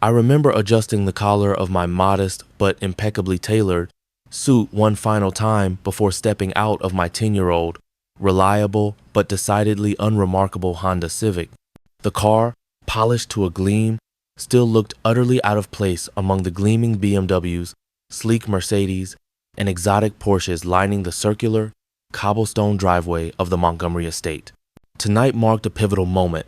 I remember adjusting the collar of my modest but impeccably tailored suit one final time before stepping out of my 10-year-old, reliable but decidedly unremarkable Honda Civic. The car, polished to a gleam, still looked utterly out of place among the gleaming BMWs, sleek Mercedes, and exotic Porsches lining the circular, cobblestone driveway of the Montgomery estate. Tonight marked a pivotal moment.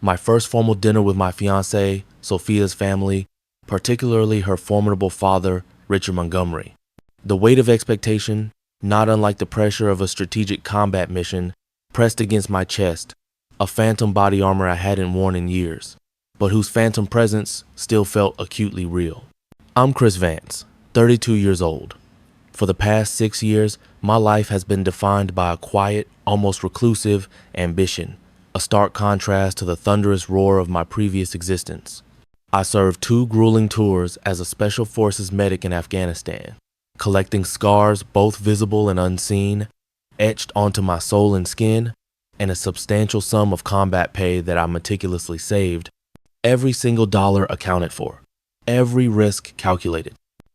My first formal dinner with my fiancée, Sophia's family, particularly her formidable father, Richard Montgomery. The weight of expectation, not unlike the pressure of a strategic combat mission, pressed against my chest, a phantom body armor I hadn't worn in years, but whose phantom presence still felt acutely real. I'm Chris Vance, 32 years old. For the past 6 years, my life has been defined by a quiet, almost reclusive ambition, a stark contrast to the thunderous roar of my previous existence. I served 2 grueling tours as a Special Forces medic in Afghanistan, collecting scars both visible and unseen, etched onto my soul and skin, and a substantial sum of combat pay that I meticulously saved, every single dollar accounted for, every risk calculated.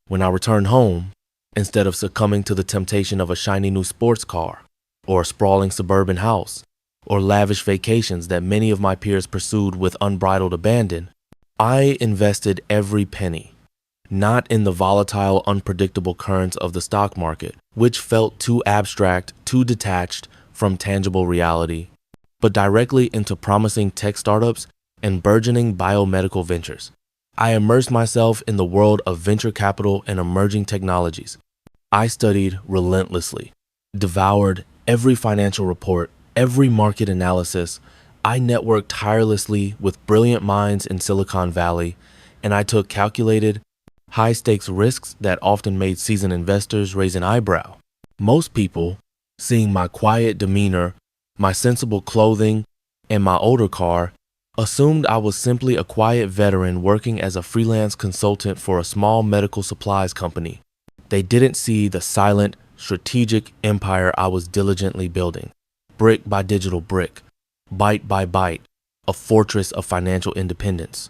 When I returned home, instead of succumbing to the temptation of a shiny new sports car, or a sprawling suburban house, or lavish vacations that many of my peers pursued with unbridled abandon, I invested every penny, not in the volatile, unpredictable currents of the stock market, which felt too abstract, too detached from tangible reality, but directly into promising tech startups and burgeoning biomedical ventures. I immersed myself in the world of venture capital and emerging technologies. I studied relentlessly, devoured every financial report, every market analysis. I networked tirelessly with brilliant minds in Silicon Valley, and I took calculated, high-stakes risks that often made seasoned investors raise an eyebrow. Most people, seeing my quiet demeanor, my sensible clothing, and my older car, assumed I was simply a quiet veteran working as a freelance consultant for a small medical supplies company. They didn't see the silent, strategic empire I was diligently building, brick by digital brick, bite by bite, a fortress of financial independence.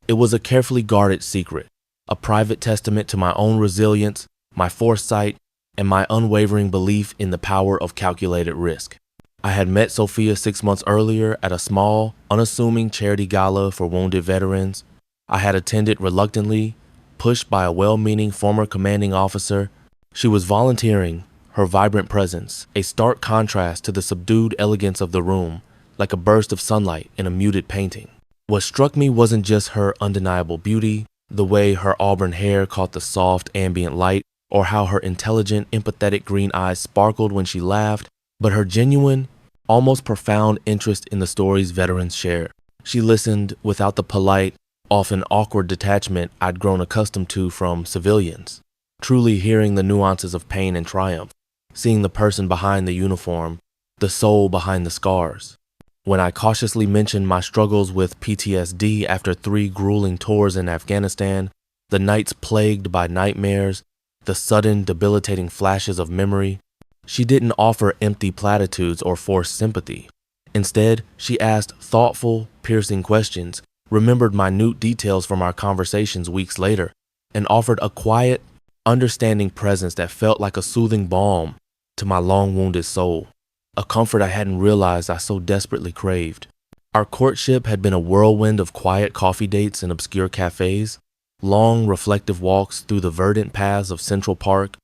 It was a carefully guarded secret, a private testament to my own resilience, my foresight, and my unwavering belief in the power of calculated risk. I had met Sophia 6 months earlier at a small, unassuming charity gala for wounded veterans. I had attended reluctantly, pushed by a well-meaning former commanding officer. She was volunteering, her vibrant presence, a stark contrast to the subdued elegance of the room, like a burst of sunlight in a muted painting. What struck me wasn't just her undeniable beauty, the way her auburn hair caught the soft ambient light, or how her intelligent, empathetic green eyes sparkled when she laughed, but her genuine, almost profound interest in the stories veterans shared. She listened without the polite, often awkward detachment I'd grown accustomed to from civilians, truly hearing the nuances of pain and triumph, seeing the person behind the uniform, the soul behind the scars. When I cautiously mentioned my struggles with PTSD after 3 grueling tours in Afghanistan, the nights plagued by nightmares, the sudden debilitating flashes of memory, she didn't offer empty platitudes or forced sympathy. Instead, she asked thoughtful, piercing questions, remembered minute details from our conversations weeks later, and offered a quiet, understanding presence that felt like a soothing balm to my long-wounded soul, a comfort I hadn't realized I so desperately craved. Our courtship had been a whirlwind of quiet coffee dates in obscure cafes, long, reflective walks through the verdant paths of Central Park,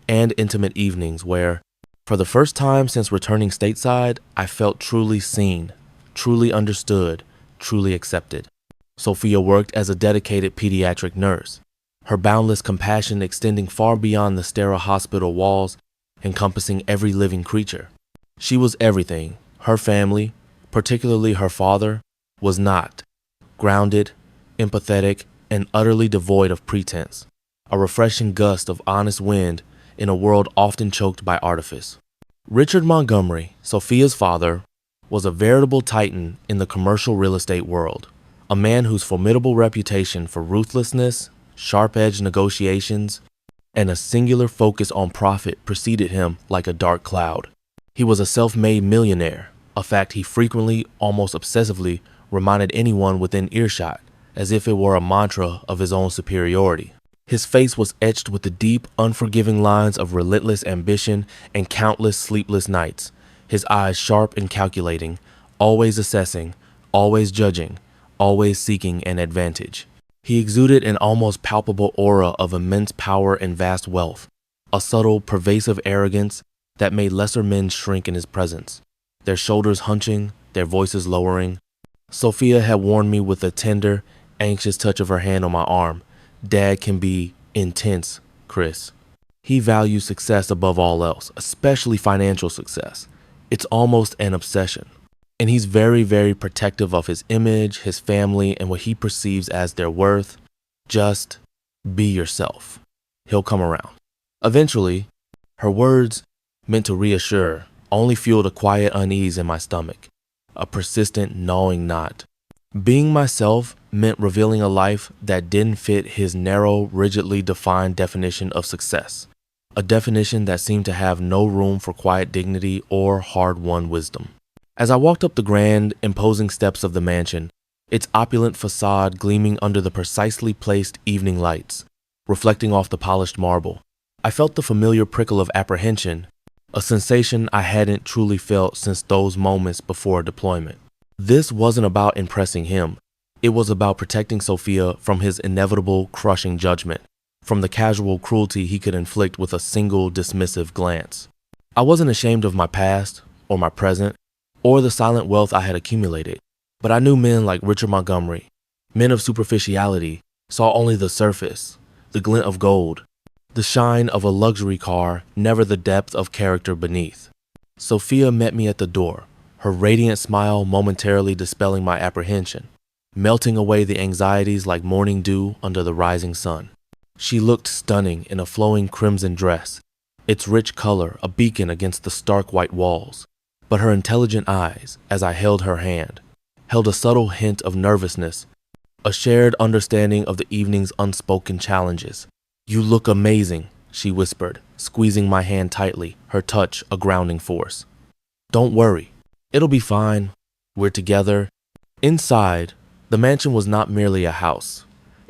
and intimate evenings where, for the first time since returning stateside, I felt truly seen, truly understood, truly accepted. Sophia worked as a dedicated pediatric nurse, her boundless compassion extending far beyond the sterile hospital walls, encompassing every living creature. She was everything her family, particularly her father, was not: grounded, empathetic, and utterly devoid of pretense, a refreshing gust of honest wind in a world often choked by artifice. Richard Montgomery, Sophia's father, was a veritable titan in the commercial real estate world, a man whose formidable reputation for ruthlessness, sharp-edged negotiations, and a singular focus on profit preceded him like a dark cloud. He was a self-made millionaire, a fact he frequently, almost obsessively, reminded anyone within earshot, as if it were a mantra of his own superiority. His face was etched with the deep, unforgiving lines of relentless ambition and countless sleepless nights, his eyes sharp and calculating, always assessing, always judging, always seeking an advantage. He exuded an almost palpable aura of immense power and vast wealth, a subtle, pervasive arrogance that made lesser men shrink in his presence, their shoulders hunching, their voices lowering. Sophia had warned me with a tender, anxious touch of her hand on my arm. Dad can be intense, Chris. He values success above all else, especially financial success. It's almost an obsession. And he's very, very protective of his image, his family, and what he perceives as their worth. Just be yourself. He'll come around. Eventually, her words, meant to reassure, only fueled a quiet unease in my stomach, a persistent gnawing knot. Being myself meant revealing a life that didn't fit his narrow, rigidly defined definition of success, a definition that seemed to have no room for quiet dignity or hard-won wisdom. As I walked up the grand, imposing steps of the mansion, its opulent facade gleaming under the precisely placed evening lights, reflecting off the polished marble, I felt the familiar prickle of apprehension, a sensation I hadn't truly felt since those moments before deployment. This wasn't about impressing him. It was about protecting Sophia from his inevitable crushing judgment, from the casual cruelty he could inflict with a single dismissive glance. I wasn't ashamed of my past, or my present, or the silent wealth I had accumulated, but I knew men like Richard Montgomery, men of superficiality, saw only the surface, the glint of gold, the shine of a luxury car, never the depth of character beneath. Sophia met me at the door, her radiant smile momentarily dispelling my apprehension, melting away the anxieties like morning dew under the rising sun. She looked stunning in a flowing crimson dress, its rich color a beacon against the stark white walls. But her intelligent eyes, as I held her hand, held a subtle hint of nervousness, a shared understanding of the evening's unspoken challenges. "You look amazing," she whispered, squeezing my hand tightly, her touch a grounding force. "Don't worry. It'll be fine. We're together." Inside, the mansion was not merely a house.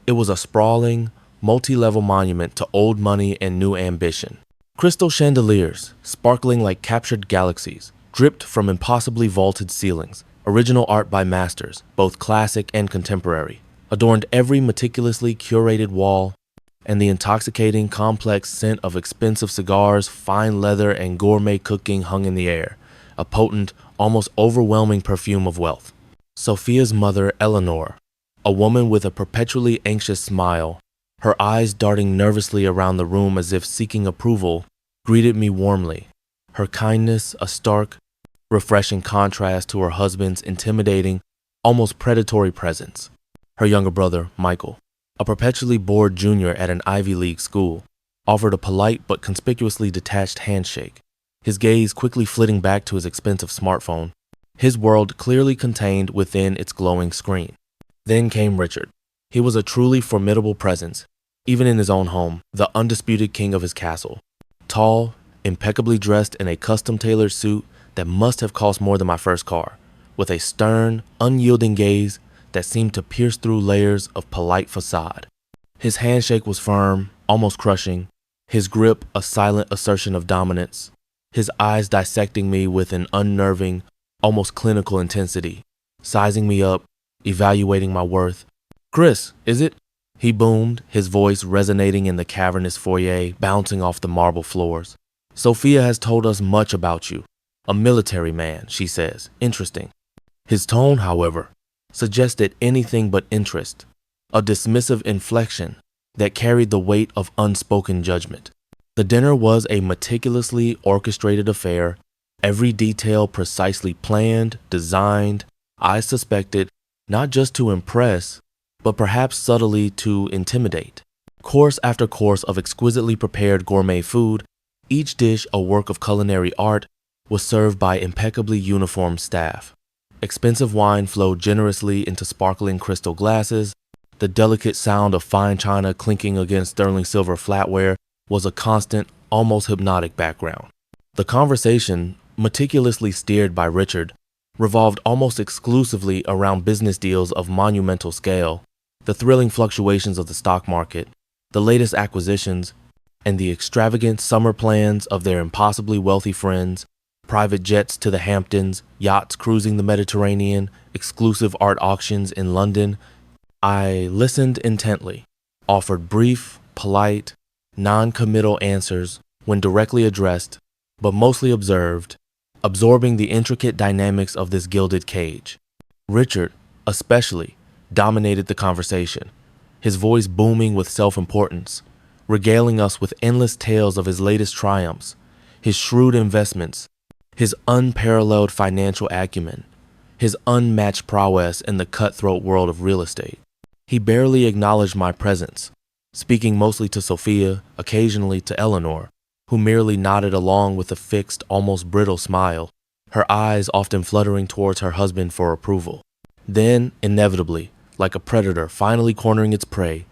It was a sprawling, multi-level monument to old money and new ambition. Crystal chandeliers, sparkling like captured galaxies, dripped from impossibly vaulted ceilings. Original art by masters, both classic and contemporary, adorned every meticulously curated wall, and the intoxicating, complex scent of expensive cigars, fine leather, and gourmet cooking hung in the air, a potent, almost overwhelming perfume of wealth. Sophia's mother, Eleanor, a woman with a perpetually anxious smile, her eyes darting nervously around the room as if seeking approval, greeted me warmly, her kindness a stark, refreshing contrast to her husband's intimidating, almost predatory presence. Her younger brother, Michael, a perpetually bored junior at an Ivy League school, offered a polite but conspicuously detached handshake, his gaze quickly flitting back to his expensive smartphone, his world clearly contained within its glowing screen. Then came Richard. He was a truly formidable presence, even in his own home, the undisputed king of his castle. Tall, impeccably dressed in a custom-tailored suit that must have cost more than my first car, with a stern, unyielding gaze that seemed to pierce through layers of polite facade. His handshake was firm, almost crushing, his grip a silent assertion of dominance, his eyes dissecting me with an unnerving, almost clinical intensity, sizing me up, evaluating my worth. "Chris, is it?" he boomed, his voice resonating in the cavernous foyer, bouncing off the marble floors. "Sophia has told us much about you. A military man," she says. "Interesting." His tone, however, suggested anything but interest, a dismissive inflection that carried the weight of unspoken judgment. The dinner was a meticulously orchestrated affair, every detail precisely planned, designed, I suspected, not just to impress, but perhaps subtly to intimidate. Course after course of exquisitely prepared gourmet food, each dish a work of culinary art, was served by impeccably uniformed staff. Expensive wine flowed generously into sparkling crystal glasses. The delicate sound of fine china clinking against sterling silver flatware was a constant, almost hypnotic background. The conversation, meticulously steered by Richard, revolved almost exclusively around business deals of monumental scale, The thrilling fluctuations of the stock market, the latest acquisitions, and the extravagant summer plans of their impossibly wealthy friends, private jets to the Hamptons, yachts cruising the Mediterranean, exclusive art auctions in London. I listened intently, offered brief, polite, non-committal answers when directly addressed, but mostly observed, absorbing the intricate dynamics of this gilded cage. Richard, especially, dominated the conversation, his voice booming with self-importance, regaling us with endless tales of his latest triumphs, his shrewd investments, his unparalleled financial acumen, his unmatched prowess in the cutthroat world of real estate. He barely acknowledged my presence, speaking mostly to Sophia, occasionally to Eleanor, who merely nodded along with a fixed, almost brittle smile, her eyes often fluttering towards her husband for approval. Then, inevitably, like a predator finally cornering its prey,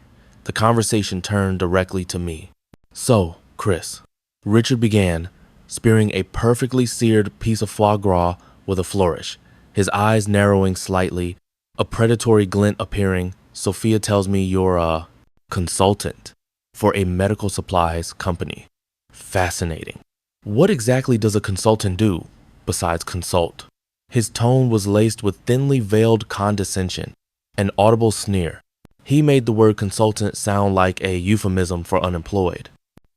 the conversation turned directly to me. "So, Chris," Richard began, spearing a perfectly seared piece of foie gras with a flourish, his eyes narrowing slightly, a predatory glint appearing. "Sophia tells me you're a consultant for a medical supplies company. Fascinating. What exactly does a consultant do besides consult?" His tone was laced with thinly veiled condescension, an audible sneer. He made the word consultant sound like a euphemism for unemployed.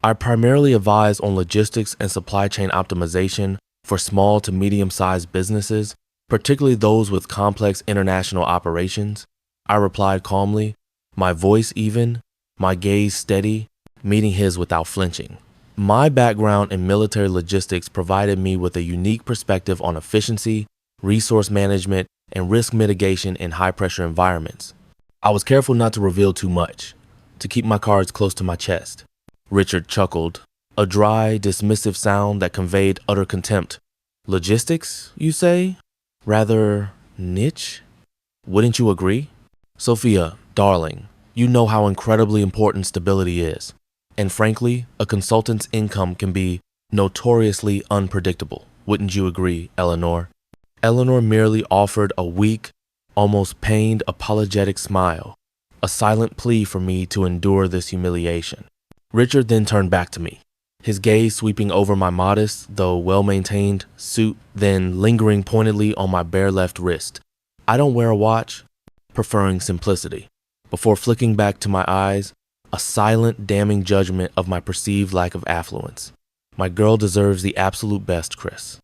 "I primarily advise on logistics and supply chain optimization for small to medium-sized businesses, particularly those with complex international operations," I replied calmly, my voice even, my gaze steady, meeting his without flinching. My background in military logistics provided me with a unique perspective on efficiency, resource management, and risk mitigation in high-pressure environments. I was careful not to reveal too much, to keep my cards close to my chest. Richard chuckled, a dry, dismissive sound that conveyed utter contempt. "Logistics, you say? Rather niche? Wouldn't you agree? Sophia, darling, you know how incredibly important stability is. And frankly, a consultant's income can be notoriously unpredictable. Wouldn't you agree, Eleanor?" Eleanor merely offered a weak, almost pained, apologetic smile, a silent plea for me to endure this humiliation. Richard then turned back to me, his gaze sweeping over my modest, though well-maintained, suit, then lingering pointedly on my bare left wrist. "I don't wear a watch," preferring simplicity, before flicking back to my eyes, a silent, damning judgment of my perceived lack of affluence. "My girl deserves the absolute best, Chris.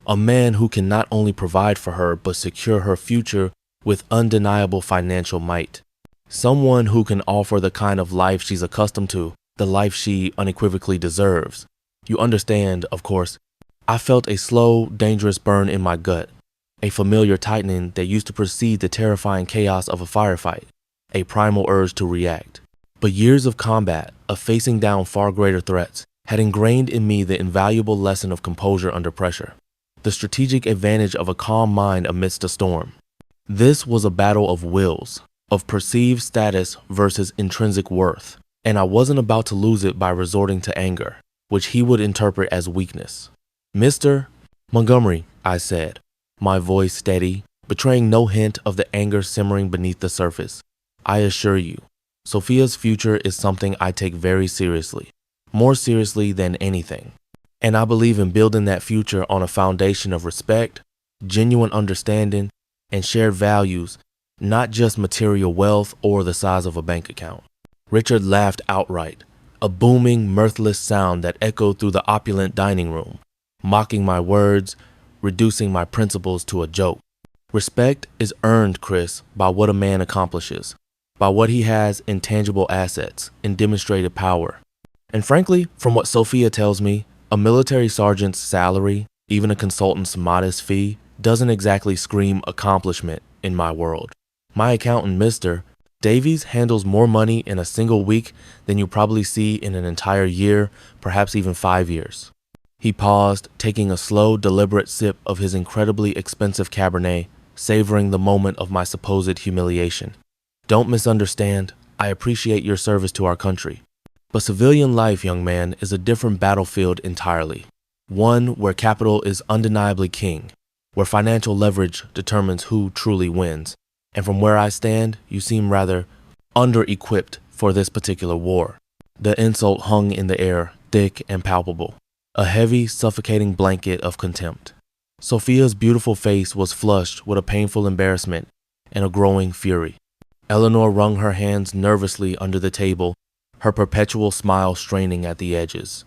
A man who can not only provide for her, but secure her future with undeniable financial might. Someone who can offer the kind of life she's accustomed to, the life she unequivocally deserves. You understand, of course." I felt a slow, dangerous burn in my gut, a familiar tightening that used to precede the terrifying chaos of a firefight, a primal urge to react. But years of combat, of facing down far greater threats, had ingrained in me the invaluable lesson of composure under pressure, the strategic advantage of a calm mind amidst a storm. This was a battle of wills, of perceived status versus intrinsic worth, and I wasn't about to lose it by resorting to anger, which he would interpret as weakness. "Mr. Montgomery," I said, my voice steady, betraying no hint of the anger simmering beneath the surface, "I assure you, Sophia's future is something I take very seriously, more seriously than anything. And I believe in building that future on a foundation of respect, genuine understanding, and shared values, not just material wealth or the size of a bank account." Richard laughed outright, a booming, mirthless sound that echoed through the opulent dining room, mocking my words, reducing my principles to a joke. "Respect is earned, Chris, by what a man accomplishes, by what he has in tangible assets, in demonstrated power. And frankly, from what Sophia tells me, a military sergeant's salary, even a consultant's modest fee, doesn't exactly scream accomplishment in my world. My accountant, Mr. Davies, handles more money in a single week than you probably see in an entire year, perhaps even 5 years." He paused, taking a slow, deliberate sip of his incredibly expensive Cabernet, savoring the moment of my supposed humiliation. "Don't misunderstand. I appreciate your service to our country. But civilian life, young man, is a different battlefield entirely. One where capital is undeniably king, where financial leverage determines who truly wins. And from where I stand, you seem rather under-equipped for this particular war. The insult hung in the air, thick and palpable, a heavy, suffocating blanket of contempt. Sophia's beautiful face was flushed with a painful embarrassment and a growing fury. Eleanor wrung her hands nervously under the table, her perpetual smile straining at the edges.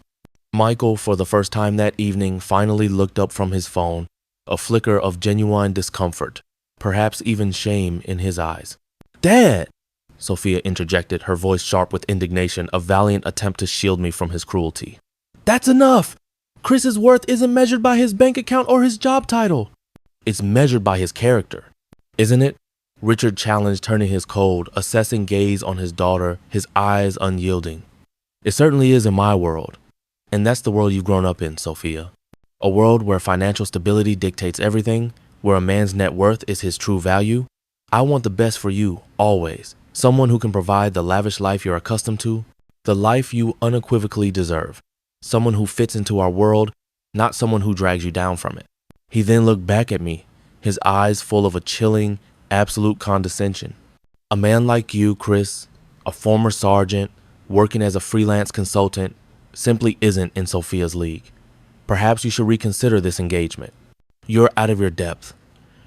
Michael, for the first time that evening, finally looked up from his phone, a flicker of genuine discomfort, perhaps even shame in his eyes. "Dad!" Sophia interjected, her voice sharp with indignation, a valiant attempt to shield me from his cruelty. "That's enough! Chris's worth isn't measured by his bank account or his job title. It's measured by his character, isn't it?" Richard challenged, turning his cold, assessing gaze on his daughter, his eyes unyielding. "It certainly is in my world. And that's the world you've grown up in, Sophia. A world where financial stability dictates everything, where a man's net worth is his true value. I want the best for you, always. Someone who can provide the lavish life you're accustomed to, the life you unequivocally deserve. Someone who fits into our world, not someone who drags you down from it." He then looked back at me, his eyes full of a chilling, absolute condescension. "A man like you, Chris, a former sergeant, working as a freelance consultant, simply isn't in Sophia's league. Perhaps you should reconsider this engagement. You're out of your depth.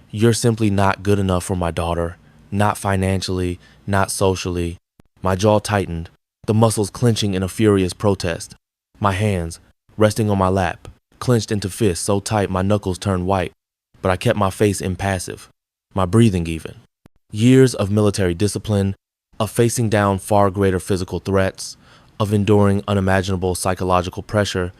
You're simply not good enough for my daughter, not financially, not socially." My jaw tightened, the muscles clenching in a furious protest. My hands, resting on my lap, clenched into fists so tight my knuckles turned white, but I kept my face impassive, my breathing even. Years of military discipline, of facing down far greater physical threats, of enduring unimaginable psychological pressure,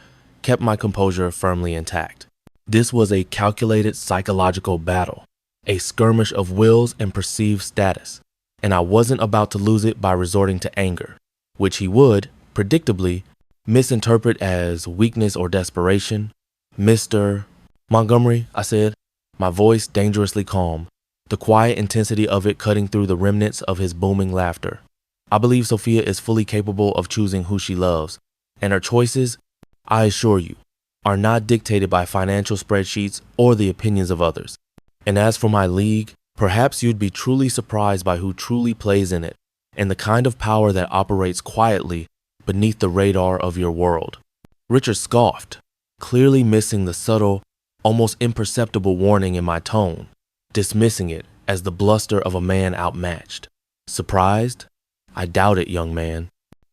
kept my composure firmly intact. This was a calculated psychological battle, a skirmish of wills and perceived status, and I wasn't about to lose it by resorting to anger, which he would, predictably, misinterpret as weakness or desperation. "Mr. Montgomery," I said, my voice dangerously calm, the quiet intensity of it cutting through the remnants of his booming laughter. "I believe Sophia is fully capable of choosing who she loves, and her choices, I assure you, are not dictated by financial spreadsheets or the opinions of others. And as for my league, perhaps you'd be truly surprised by who truly plays in it, and the kind of power that operates quietly beneath the radar of your world." Richard scoffed, clearly missing the subtle, almost imperceptible warning in my tone, dismissing it as the bluster of a man outmatched. Surprised? I doubt it, young man.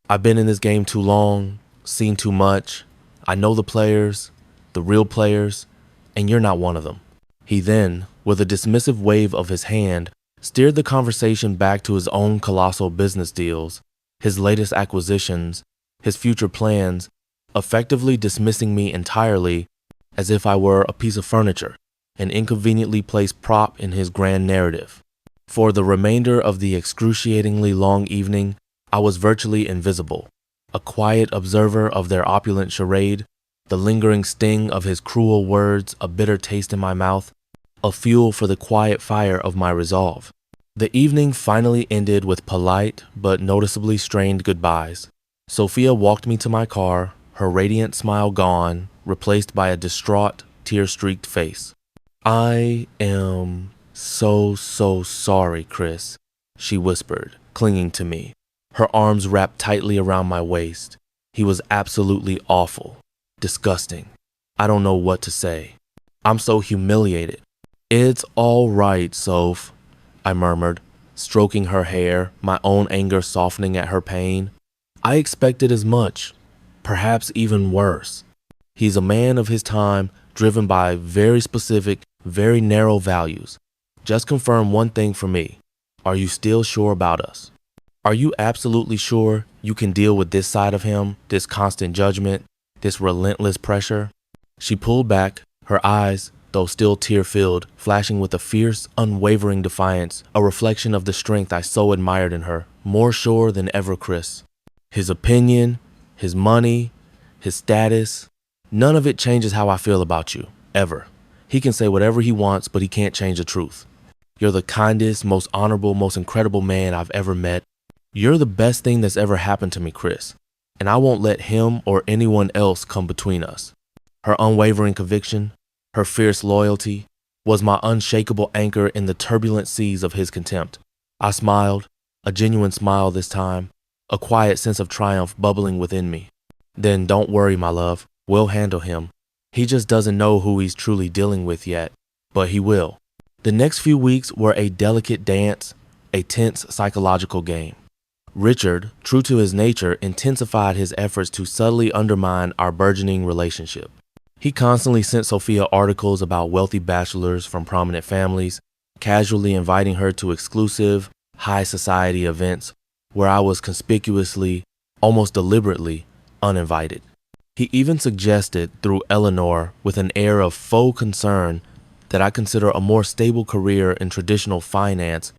I've been in this game too long, seen too much. I know the players, the real players, and you're not one of them. He then, with a dismissive wave of his hand, steered the conversation back to his own colossal business deals, his latest acquisitions, his future plans, effectively dismissing me entirely as if I were a piece of furniture, an inconveniently placed prop in his grand narrative. For the remainder of the excruciatingly long evening, I was virtually invisible, a quiet observer of their opulent charade, the lingering sting of his cruel words a bitter taste in my mouth, a fuel for the quiet fire of my resolve. The evening finally ended with polite but noticeably strained goodbyes. Sophia walked me to my car, her radiant smile gone, replaced by a distraught, tear-streaked face. "I am so sorry, Chris," she whispered, clinging to me, her arms wrapped tightly around my waist. "He was absolutely awful, disgusting. I don't know what to say. I'm so humiliated." "It's all right, Soph," I murmured, stroking her hair, my own anger softening at her pain. "I expected as much, perhaps even worse. He's a man of his time, driven by very specific, very narrow values. Just confirm one thing for me. Are you still sure about us? Are you absolutely sure you can deal with this side of him, this constant judgment, this relentless pressure?" She pulled back, her eyes, though still tear-filled, flashing with a fierce, unwavering defiance, a reflection of the strength I so admired in her, more sure than ever, Chris. "His opinion, his money, his status, none of it changes how I feel about you, ever. He can say whatever he wants, but he can't change the truth. You're the kindest, most honorable, most incredible man I've ever met. You're the best thing that's ever happened to me, Chris, and I won't let him or anyone else come between us." Her unwavering conviction, her fierce loyalty, was my unshakable anchor in the turbulent seas of his contempt. I smiled, a genuine smile this time, a quiet sense of triumph bubbling within me. Then don't worry, my love, we'll handle him. He just doesn't know who he's truly dealing with yet, but he will. The next few weeks were a delicate dance, a tense psychological game. Richard, true to his nature, intensified his efforts to subtly undermine our burgeoning relationship. He constantly sent Sophia articles about wealthy bachelors from prominent families, casually inviting her to exclusive, high society events where I was conspicuously, almost deliberately, uninvited. He even suggested through Eleanor, with an air of faux concern, that I consider a more stable career in traditional finance,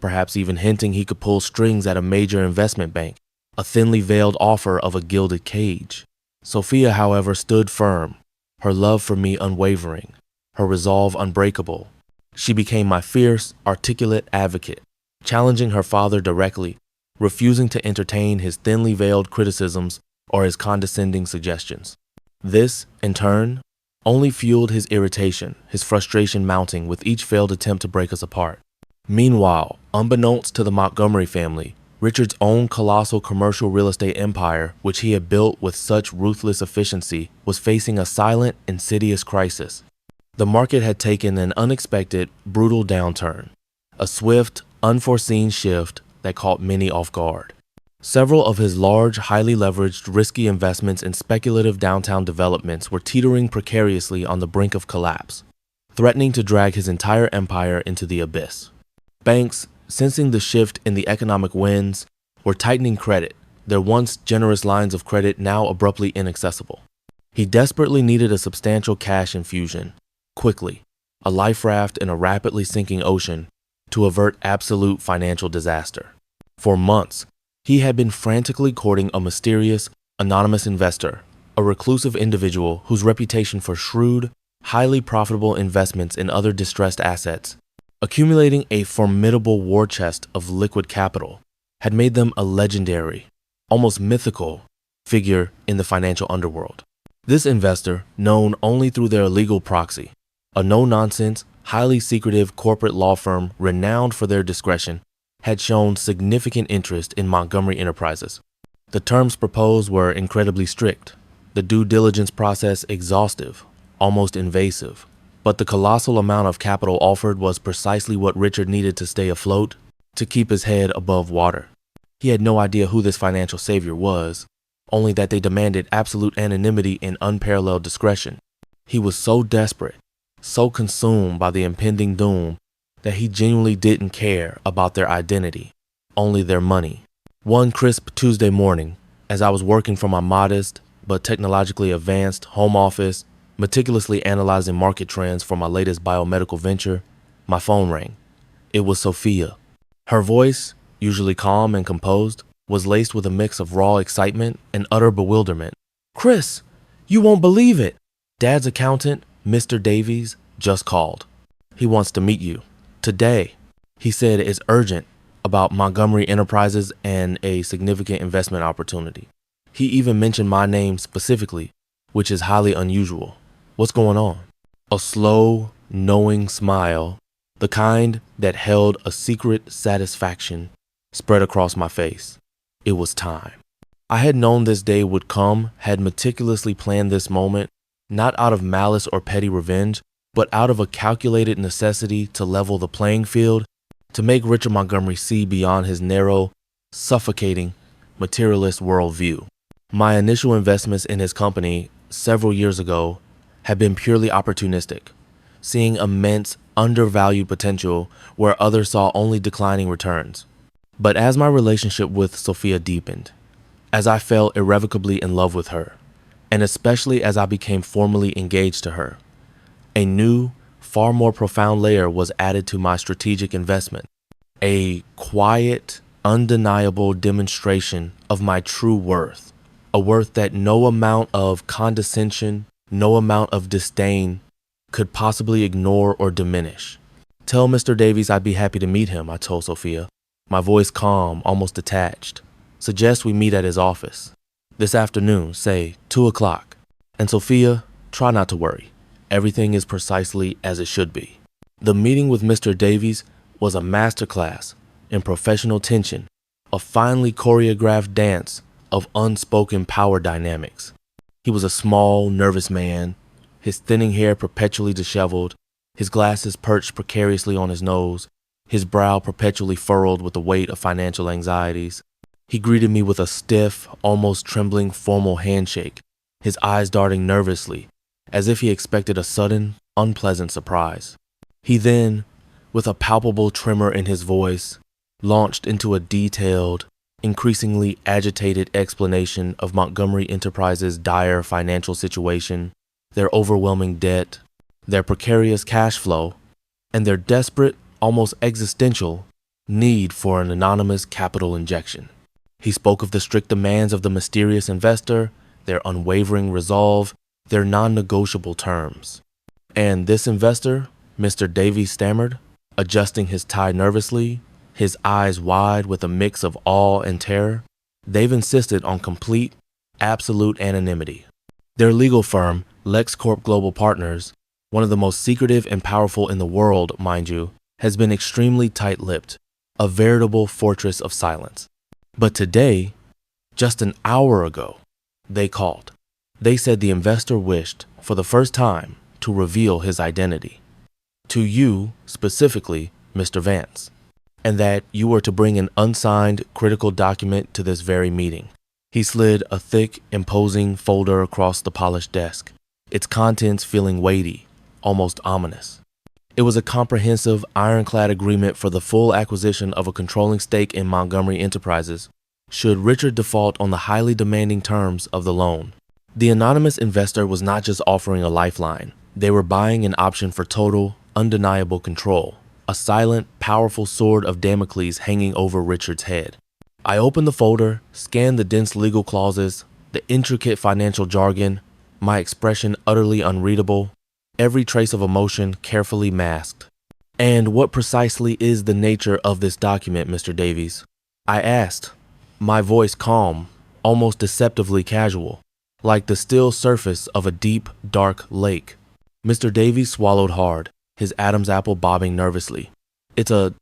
perhaps even hinting he could pull strings at a major investment bank, a thinly veiled offer of a gilded cage. Sophia, however, stood firm, her love for me unwavering, her resolve unbreakable. She became my fierce, articulate advocate, challenging her father directly, refusing to entertain his thinly veiled criticisms or his condescending suggestions. This, in turn, only fueled his irritation, his frustration mounting with each failed attempt to break us apart. Meanwhile, unbeknownst to the Montgomery family, Richard's own colossal commercial real estate empire, which he had built with such ruthless efficiency, was facing a silent, insidious crisis. The market had taken an unexpected, brutal downturn, a swift, unforeseen shift that caught many off guard. Several of his large, highly leveraged, risky investments in speculative downtown developments were teetering precariously on the brink of collapse, threatening to drag his entire empire into the abyss. Banks, sensing the shift in the economic winds, were tightening credit, their once generous lines of credit now abruptly inaccessible. He desperately needed a substantial cash infusion, quickly, a life raft in a rapidly sinking ocean, to avert absolute financial disaster. For months, he had been frantically courting a mysterious, anonymous investor, a reclusive individual whose reputation for shrewd, highly profitable investments in other distressed assets, accumulating a formidable war chest of liquid capital, had made them a legendary, almost mythical, figure in the financial underworld. This investor, known only through their legal proxy, a no-nonsense, highly secretive corporate law firm renowned for their discretion, had shown significant interest in Montgomery Enterprises. The terms proposed were incredibly strict, the due diligence process exhaustive, almost invasive. But the colossal amount of capital offered was precisely what Richard needed to stay afloat, to keep his head above water. He had no idea who this financial savior was, only that they demanded absolute anonymity and unparalleled discretion. He was so desperate, so consumed by the impending doom, that he genuinely didn't care about their identity, only their money. One crisp Tuesday morning, as I was working from my modest but technologically advanced home office, meticulously analyzing market trends for my latest biomedical venture, my phone rang. It was Sophia. Her voice, usually calm and composed, was laced with a mix of raw excitement and utter bewilderment. "Chris, you won't believe it. Dad's accountant, Mr. Davies, just called. He wants to meet you. Today. He said it's urgent about Montgomery Enterprises and a significant investment opportunity. He even mentioned my name specifically, which is highly unusual. What's going on?" A slow, knowing smile, the kind that held a secret satisfaction, spread across my face. It was time. I had known this day would come, had meticulously planned this moment, not out of malice or petty revenge, but out of a calculated necessity to level the playing field, to make Richard Montgomery see beyond his narrow, suffocating, materialist worldview. My initial investments in his company several years ago had been purely opportunistic, seeing immense, undervalued potential where others saw only declining returns. But as my relationship with Sophia deepened, as I fell irrevocably in love with her, and especially as I became formally engaged to her, a new, far more profound layer was added to my strategic investment. A quiet, undeniable demonstration of my true worth, a worth that no amount of condescension, no amount of disdain could possibly ignore or diminish. "Tell Mr. Davies I'd be happy to meet him," I told Sophia, my voice calm, almost detached. "Suggest we meet at his office. This afternoon, say 2 o'clock. And Sophia, try not to worry. Everything is precisely as it should be." The meeting with Mr. Davies was a masterclass, in professional tension, a finely choreographed dance of unspoken power dynamics. He was a small, nervous man, his thinning hair perpetually disheveled, his glasses perched precariously on his nose, his brow perpetually furrowed with the weight of financial anxieties. He greeted me with a stiff, almost trembling formal handshake, his eyes darting nervously, as if he expected a sudden, unpleasant surprise. He then, with a palpable tremor in his voice, launched into a detailed, increasingly agitated explanation of Montgomery Enterprises' dire financial situation, their overwhelming debt, their precarious cash flow, and their desperate, almost existential, need for an anonymous capital injection. He spoke of the strict demands of the mysterious investor, their unwavering resolve, their non-negotiable terms. And this investor, Mr. Davies stammered, adjusting his tie nervously, his eyes wide with a mix of awe and terror, they've insisted on complete, absolute anonymity. Their legal firm, LexCorp Global Partners, one of the most secretive and powerful in the world, mind you, has been extremely tight-lipped, a veritable fortress of silence. But today, just an hour ago, they called. They said the investor wished, for the first time, to reveal his identity. To you, specifically, Mr. Vance, and that you were to bring an unsigned, critical document to this very meeting. He slid a thick, imposing folder across the polished desk, its contents feeling weighty, almost ominous. It was a comprehensive, ironclad agreement for the full acquisition of a controlling stake in Montgomery Enterprises, should Richard default on the highly demanding terms of the loan. The anonymous investor was not just offering a lifeline. They were buying an option for total, undeniable control, a silent, powerful sword of Damocles hanging over Richard's head. I opened the folder, scanned the dense legal clauses, the intricate financial jargon, my expression utterly unreadable, every trace of emotion carefully masked. "And what precisely is the nature of this document, Mr. Davies?" I asked, my voice calm, almost deceptively casual, like the still surface of a deep, dark lake. Mr. Davies swallowed hard, his Adam's apple bobbing nervously. "It's a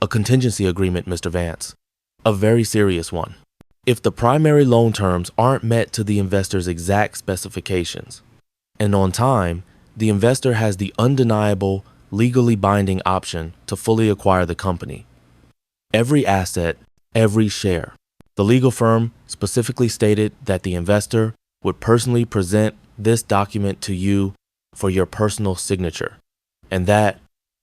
contingency agreement, Mr. Vance. A very serious one. If the primary loan terms aren't met to the investor's exact specifications, and on time, the investor has the undeniable, legally binding option to fully acquire the company. Every asset, every share. The legal firm specifically stated that the investor would personally present this document to you for your personal signature, and that,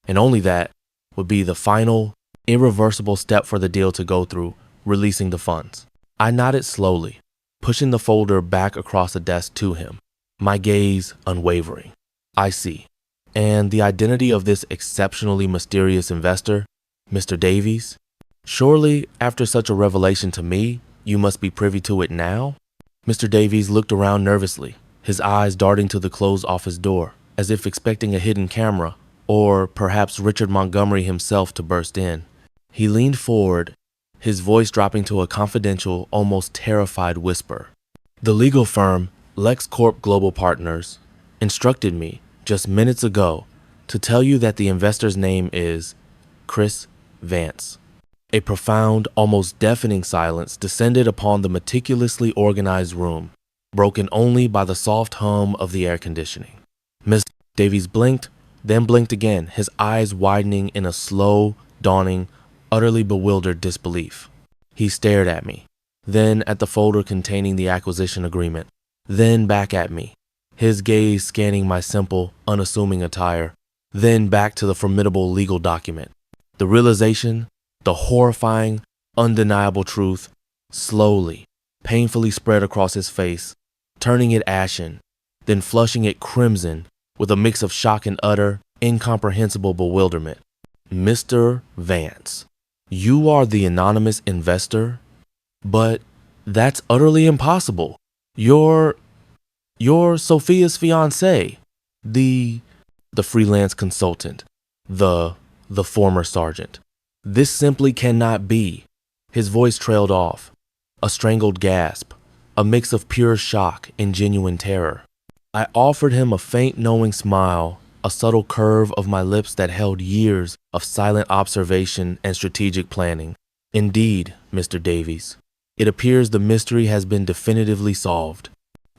and only that, would be the final, irreversible step for the deal to go through, releasing the funds." I nodded slowly, pushing the folder back across the desk to him, my gaze unwavering. "I see. And the identity of this exceptionally mysterious investor, Mr. Davies? Surely, after such a revelation to me, you must be privy to it now?" Mr. Davies looked around nervously, his eyes darting to the closed office door, as if expecting a hidden camera, or perhaps Richard Montgomery himself to burst in. He leaned forward, his voice dropping to a confidential, almost terrified whisper. "The legal firm, LexCorp Global Partners, instructed me, just minutes ago, to tell you that the investor's name is Chris Vance." A profound, almost deafening silence descended upon the meticulously organized room, broken only by the soft hum of the air conditioning. Mr. Davies blinked, then blinked again, his eyes widening in a slow, dawning, utterly bewildered disbelief. He stared at me, then at the folder containing the acquisition agreement, then back at me, his gaze scanning my simple, unassuming attire, then back to the formidable legal document. The realization, the horrifying, undeniable truth, slowly, painfully spread across his face, turning it ashen, then flushing it crimson with a mix of shock and utter, incomprehensible bewilderment. "Mr. Vance, you are the anonymous investor? But that's utterly impossible. You're Sophia's fiancé, the freelance consultant, the former sergeant. This simply cannot be." His voice trailed off, a strangled gasp, a mix of pure shock and genuine terror. I offered him a faint knowing smile a subtle curve of my lips that held years of silent observation and strategic planning. Indeed, Mr. Davies, it appears the mystery has been definitively solved.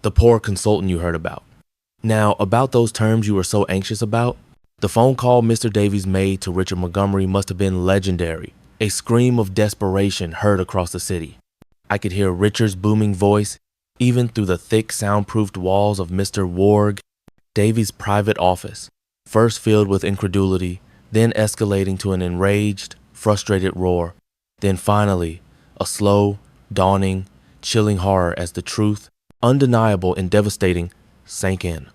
The poor consultant you heard about. Now, about those terms you were so anxious about, the phone call Mr. Davies made to Richard Montgomery must have been legendary, a scream of desperation heard across the city. I could hear Richard's booming voice, even through the thick soundproofed walls of Mr. Warg Davies' private office, first filled with incredulity, then escalating to an enraged, frustrated roar, then finally, a slow, dawning, chilling horror as the truth, undeniable and devastating, sank in.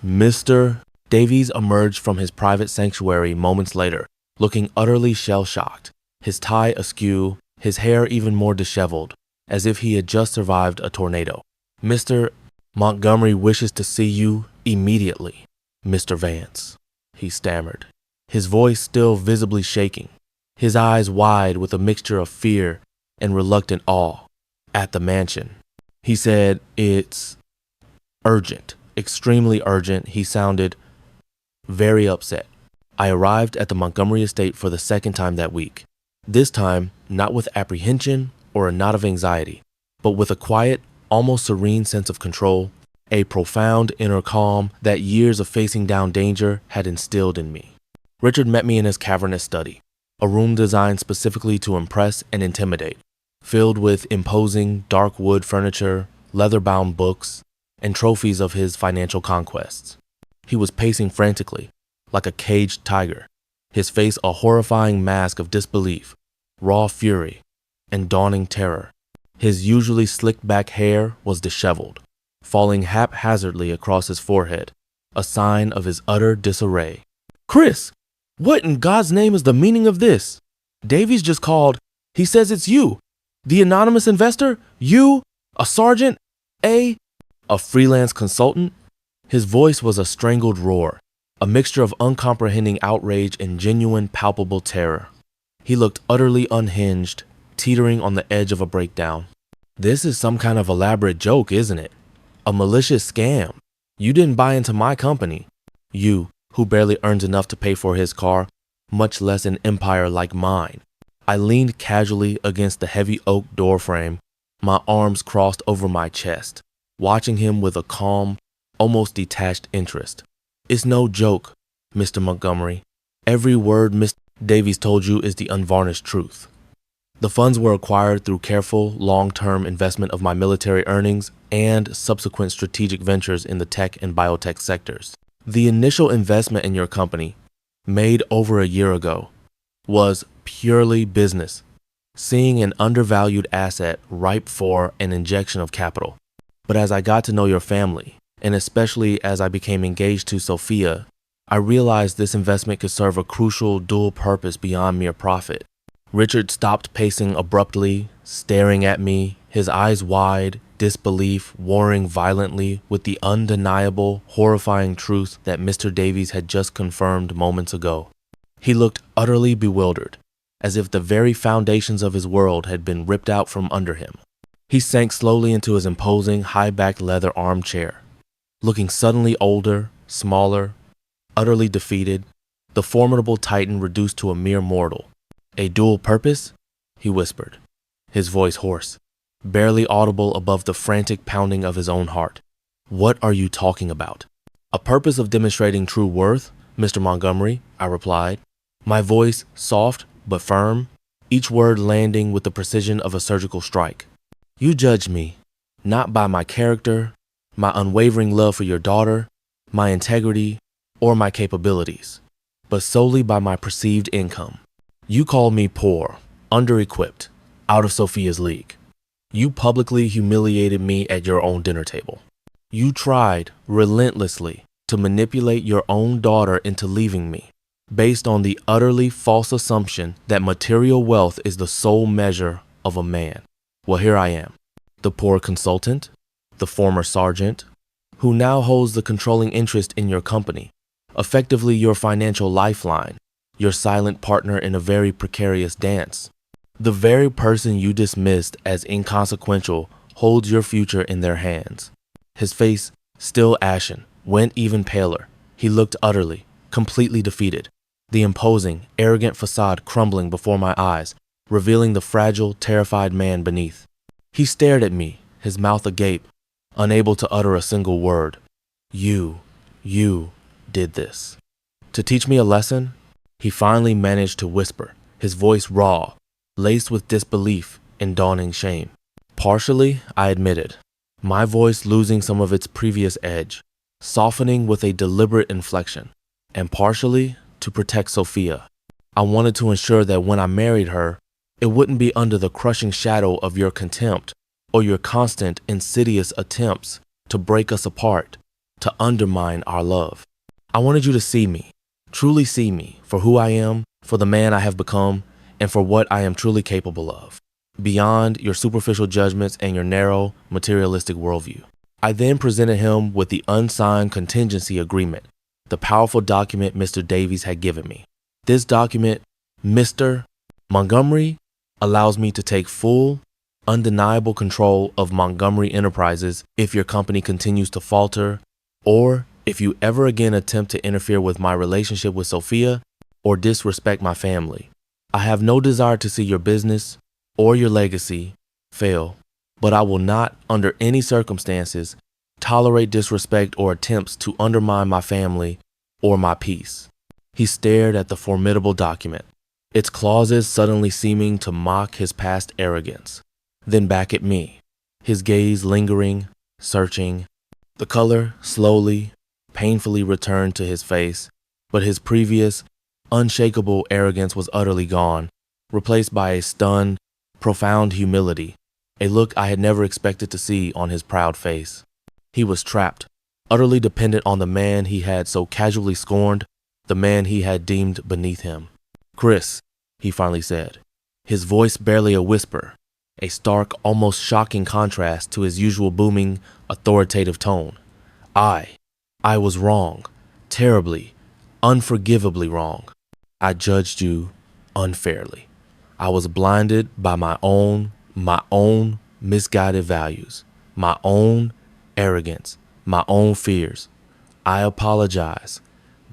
Mr. Davies emerged from his private sanctuary moments later, looking utterly shell-shocked, his tie askew, his hair even more disheveled, as if he had just survived a tornado. Mr. Montgomery wishes to see you immediately, Mr. Vance, he stammered, his voice still visibly shaking, his eyes wide with a mixture of fear and reluctant awe. At the mansion, he said, "It's urgent, extremely urgent." He sounded very upset. I arrived at the Montgomery estate for the second time that week. This time, not with apprehension or a knot of anxiety, but with a quiet, almost serene sense of control, a profound inner calm that years of facing down danger had instilled in me. Richard met me in his cavernous study, a room designed specifically to impress and intimidate, filled with imposing dark wood furniture, leather-bound books, and trophies of his financial conquests. He was pacing frantically, like a caged tiger, his face a horrifying mask of disbelief, raw fury, and dawning terror. His usually slicked-back hair was disheveled, falling haphazardly across his forehead, a sign of his utter disarray. "Chris, what in God's name is the meaning of this? Davies just called. He says it's you. The anonymous investor? You? A sergeant? A freelance consultant?" His voice was a strangled roar, a mixture of uncomprehending outrage and genuine palpable terror. He looked utterly unhinged, teetering on the edge of a breakdown. "This is some kind of elaborate joke, isn't it? A malicious scam. You didn't buy into my company. You, who barely earns enough to pay for his car, much less an empire like mine." I leaned casually against the heavy oak doorframe, my arms crossed over my chest, watching him with a calm, almost detached interest. "It's no joke, Mr. Montgomery. Every word Mr. Davies told you is the unvarnished truth. The funds were acquired through careful, long-term investment of my military earnings and subsequent strategic ventures in the tech and biotech sectors. The initial investment in your company, made over a year ago, was purely business, seeing an undervalued asset ripe for an injection of capital. But as I got to know your family, and especially as I became engaged to Sophia, I realized this investment could serve a crucial dual purpose beyond mere profit." Richard stopped pacing abruptly, staring at me, his eyes wide, disbelief warring violently with the undeniable, horrifying truth that Mr. Davies had just confirmed moments ago. He looked utterly bewildered, as if the very foundations of his world had been ripped out from under him. He sank slowly into his imposing, high-backed leather armchair, looking suddenly older, smaller, utterly defeated, the formidable titan reduced to a mere mortal. "A dual purpose?" he whispered, his voice hoarse, barely audible above the frantic pounding of his own heart. "What are you talking about?" "A purpose of demonstrating true worth, Mr. Montgomery," I replied, my voice soft but firm, each word landing with the precision of a surgical strike. "You judge me, not by my character, my unwavering love for your daughter, my integrity, or my capabilities, but solely by my perceived income. You call me poor, under-equipped, out of Sophia's league. You publicly humiliated me at your own dinner table. You tried, relentlessly, to manipulate your own daughter into leaving me, based on the utterly false assumption that material wealth is the sole measure of a man. Well, here I am, the poor consultant, the former sergeant, who now holds the controlling interest in your company, effectively your financial lifeline, your silent partner in a very precarious dance. The very person you dismissed as inconsequential holds your future in their hands." His face, still ashen, went even paler, He looked utterly, completely defeated, the imposing, arrogant facade crumbling before my eyes, revealing the fragile, terrified man beneath. He stared at me, his mouth agape, unable to utter a single word. You did this. To teach me a lesson? He finally managed to whisper, his voice raw, laced with disbelief and dawning shame. Partially, I admitted, my voice losing some of its previous edge, softening with a deliberate inflection, and partially to protect Sophia. I wanted to ensure that when I married her, it wouldn't be under the crushing shadow of your contempt or your constant, insidious attempts to break us apart, to undermine our love. I wanted you to see me, truly see me, for who I am, for the man I have become, and for what I am truly capable of, beyond your superficial judgments and your narrow, materialistic worldview. I then presented him with the unsigned contingency agreement, the powerful document Mr. Davies had given me. This document, Mr. Montgomery, allows me to take full, undeniable control of Montgomery Enterprises if your company continues to falter, or if you ever again attempt to interfere with my relationship with Sophia or disrespect my family. I have no desire to see your business or your legacy fail, but I will not, under any circumstances, tolerate disrespect or attempts to undermine my family or my peace. He stared at the formidable document, its clauses suddenly seeming to mock his past arrogance, then back at me, his gaze lingering, searching. The color slowly, painfully returned to his face, but his previous, unshakable arrogance was utterly gone, replaced by a stunned, profound humility, a look I had never expected to see on his proud face. He was trapped, utterly dependent on the man he had so casually scorned, the man he had deemed beneath him. "Chris," he finally said, his voice barely a whisper, a stark, almost shocking contrast to his usual booming, authoritative tone. I was wrong, terribly, unforgivably wrong. I judged you unfairly. I was blinded by my own misguided values, my own arrogance, my own fears. I apologize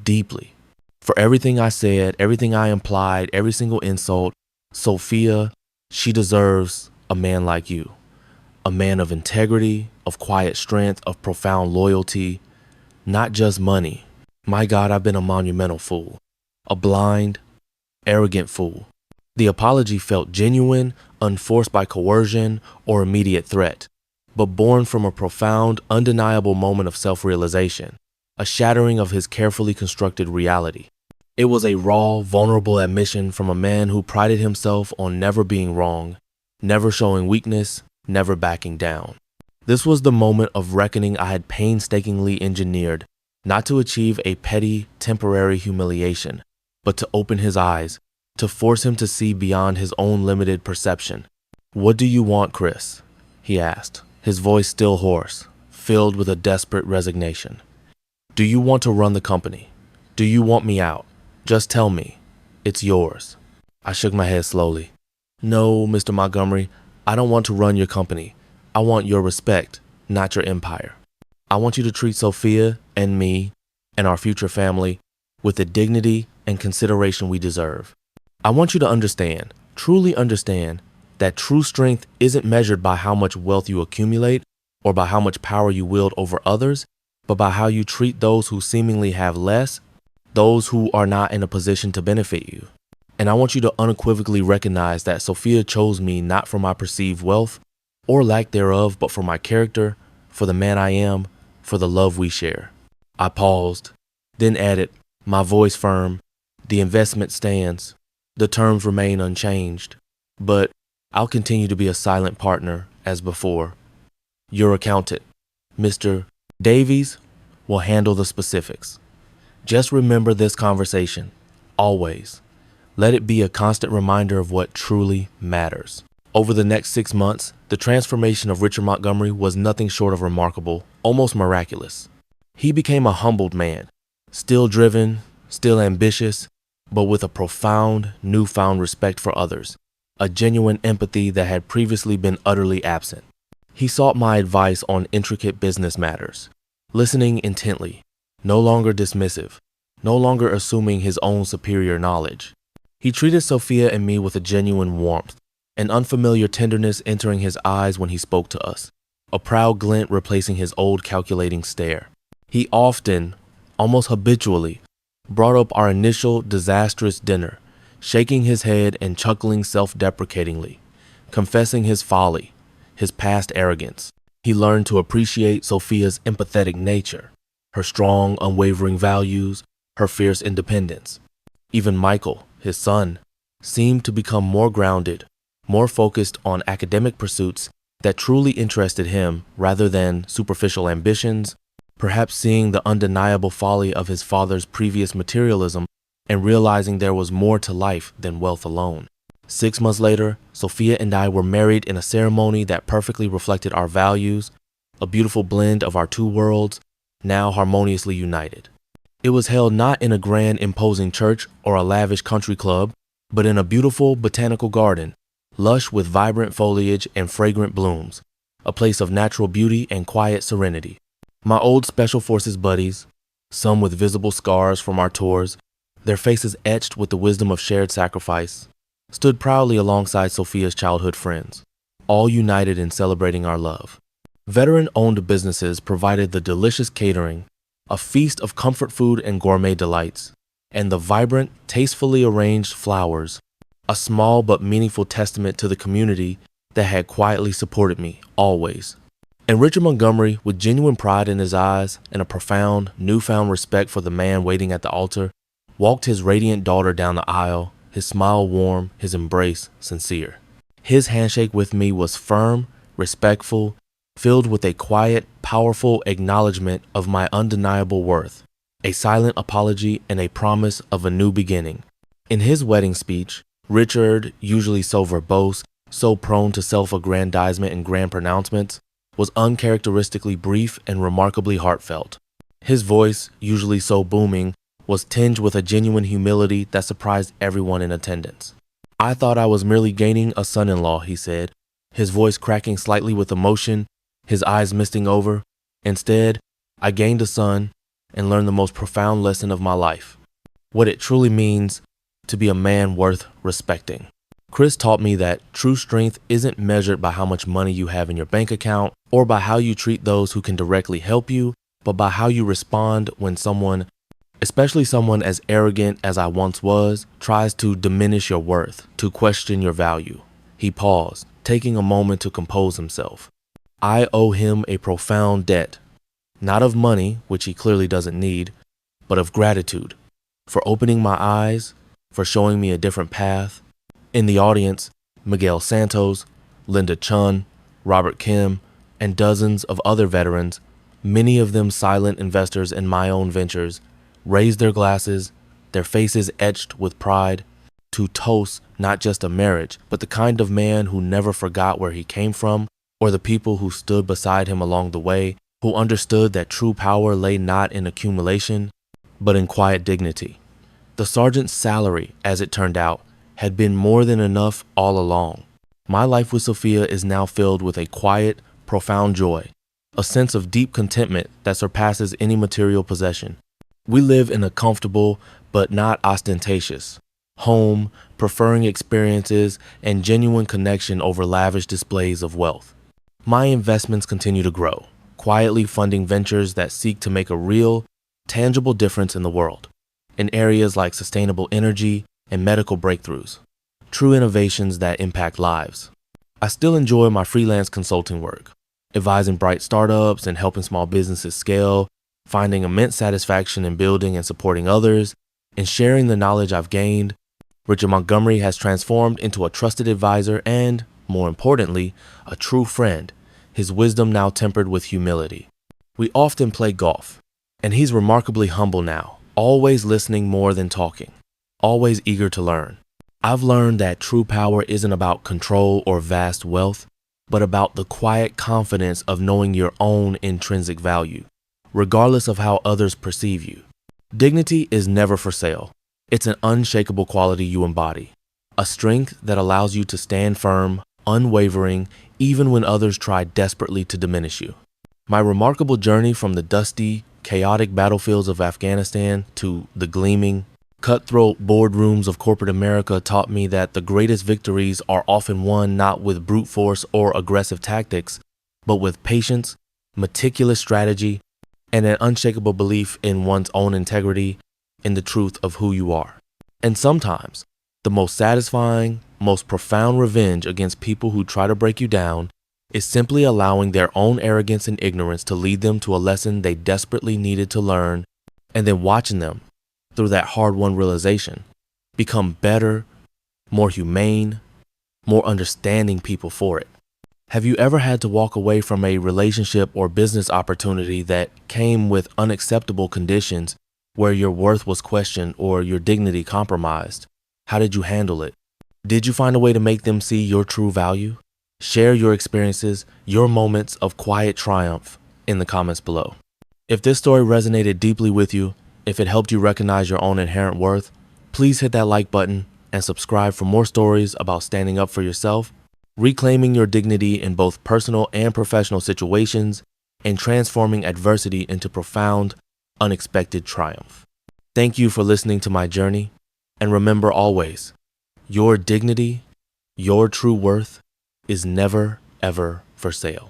deeply for everything I said, everything I implied, every single insult. Sophia, she deserves a man like you, a man of integrity, of quiet strength, of profound loyalty, not just money. My God, I've been a monumental fool, a blind, arrogant fool. The apology felt genuine, unforced by coercion or immediate threat, but born from a profound, undeniable moment of self-realization, a shattering of his carefully constructed reality. It was a raw, vulnerable admission from a man who prided himself on never being wrong, never showing weakness, never backing down. This was the moment of reckoning I had painstakingly engineered, not to achieve a petty, temporary humiliation, but to open his eyes, to force him to see beyond his own limited perception. "What do you want, Chris?" he asked, his voice still hoarse, filled with a desperate resignation. "Do you want to run the company? Do you want me out? Just tell me. It's yours." I shook my head slowly. "No, Mr. Montgomery, I don't want to run your company. I want your respect, not your empire. I want you to treat Sophia and me and our future family with the dignity and consideration we deserve. I want you to understand, truly understand, that true strength isn't measured by how much wealth you accumulate or by how much power you wield over others, but by how you treat those who seemingly have less, those who are not in a position to benefit you. And I want you to unequivocally recognize that Sophia chose me not for my perceived wealth or lack thereof, but for my character, for the man I am, for the love we share." I paused, then added, my voice firm, "The investment stands. The terms remain unchanged, but I'll continue to be a silent partner as before. Your accountant, Mr. Davies, will handle the specifics. Just remember this conversation, always. Let it be a constant reminder of what truly matters." Over the next 6 months, the transformation of Richard Montgomery was nothing short of remarkable, almost miraculous. He became a humbled man, still driven, still ambitious, but with a profound, newfound respect for others, a genuine empathy that had previously been utterly absent. He sought my advice on intricate business matters, listening intently, no longer dismissive, no longer assuming his own superior knowledge. He treated Sophia and me with a genuine warmth, an unfamiliar tenderness entering his eyes when he spoke to us, a proud glint replacing his old calculating stare. He often, almost habitually, brought up our initial disastrous dinner, shaking his head and chuckling self-deprecatingly, confessing his folly, his past arrogance. He learned to appreciate Sophia's empathetic nature, her strong, unwavering values, her fierce independence. Even Michael, his son, seemed to become more grounded, more focused on academic pursuits that truly interested him rather than superficial ambitions, perhaps seeing the undeniable folly of his father's previous materialism and realizing there was more to life than wealth alone. 6 months later, Sophia and I were married in a ceremony that perfectly reflected our values, a beautiful blend of our two worlds, now harmoniously united. It was held not in a grand imposing church or a lavish country club, but in a beautiful botanical garden, lush with vibrant foliage and fragrant blooms, a place of natural beauty and quiet serenity. My old Special Forces buddies, some with visible scars from our tours, their faces etched with the wisdom of shared sacrifice, stood proudly alongside Sophia's childhood friends, all united in celebrating our love. Veteran-owned businesses provided the delicious catering, a feast of comfort food and gourmet delights, and the vibrant, tastefully arranged flowers, a small but meaningful testament to the community that had quietly supported me, always. And Richard Montgomery, with genuine pride in his eyes and a profound, newfound respect for the man waiting at the altar, walked his radiant daughter down the aisle, his smile warm, his embrace sincere. His handshake with me was firm, respectful, filled with a quiet, powerful acknowledgement of my undeniable worth, a silent apology and a promise of a new beginning. In his wedding speech, Richard, usually so verbose, so prone to self-aggrandizement and grand pronouncements, was uncharacteristically brief and remarkably heartfelt. His voice, usually so booming, was tinged with a genuine humility that surprised everyone in attendance. "I thought I was merely gaining a son-in-law," he said, his voice cracking slightly with emotion, his eyes misting over. "Instead, I gained a son and learned the most profound lesson of my life, what it truly means to be a man worth respecting." Chris taught me that true strength isn't measured by how much money you have in your bank account or by how you treat those who can directly help you, but by how you respond when someone, especially someone as arrogant as I once was, tries to diminish your worth, to question your value. He paused, taking a moment to compose himself. I owe him a profound debt, not of money, which he clearly doesn't need, but of gratitude, for opening my eyes, for showing me a different path. In the audience, Miguel Santos, Linda Chun, Robert Kim, and dozens of other veterans, many of them silent investors in my own ventures, raised their glasses, their faces etched with pride, to toast not just a marriage, but the kind of man who never forgot where he came from, or the people who stood beside him along the way, who understood that true power lay not in accumulation, but in quiet dignity. The sergeant's salary, as it turned out, had been more than enough all along. My life with Sophia is now filled with a quiet, profound joy, a sense of deep contentment that surpasses any material possession. We live in a comfortable, but not ostentatious, home, preferring experiences and genuine connection over lavish displays of wealth. My investments continue to grow, quietly funding ventures that seek to make a real, tangible difference in the world, in areas like sustainable energy and medical breakthroughs, true innovations that impact lives. I still enjoy my freelance consulting work, advising bright startups and helping small businesses scale, finding immense satisfaction in building and supporting others, and sharing the knowledge I've gained. Richard Montgomery has transformed into a trusted advisor and, more importantly, a true friend, his wisdom now tempered with humility. We often play golf, and he's remarkably humble now, always listening more than talking, always eager to learn. I've learned that true power isn't about control or vast wealth, but about the quiet confidence of knowing your own intrinsic value, regardless of how others perceive you. Dignity is never for sale. It's an unshakable quality you embody, a strength that allows you to stand firm, unwavering, even when others try desperately to diminish you. My remarkable journey from the dusty, chaotic battlefields of Afghanistan to the gleaming, cutthroat boardrooms of corporate America taught me that the greatest victories are often won not with brute force or aggressive tactics, but with patience, meticulous strategy, and an unshakable belief in one's own integrity and the truth of who you are. And sometimes, the most satisfying, most profound revenge against people who try to break you down is simply allowing their own arrogance and ignorance to lead them to a lesson they desperately needed to learn, and then watching them, through that hard-won realization, become better, more humane, more understanding people for it. Have you ever had to walk away from a relationship or business opportunity that came with unacceptable conditions where your worth was questioned or your dignity compromised? How did you handle it? Did you find a way to make them see your true value? Share your experiences, your moments of quiet triumph in the comments below. If this story resonated deeply with you, if it helped you recognize your own inherent worth, please hit that like button and subscribe for more stories about standing up for yourself, reclaiming your dignity in both personal and professional situations, and transforming adversity into profound, unexpected triumph. Thank you for listening to my journey, and remember always, your dignity, your true worth is never, ever for sale.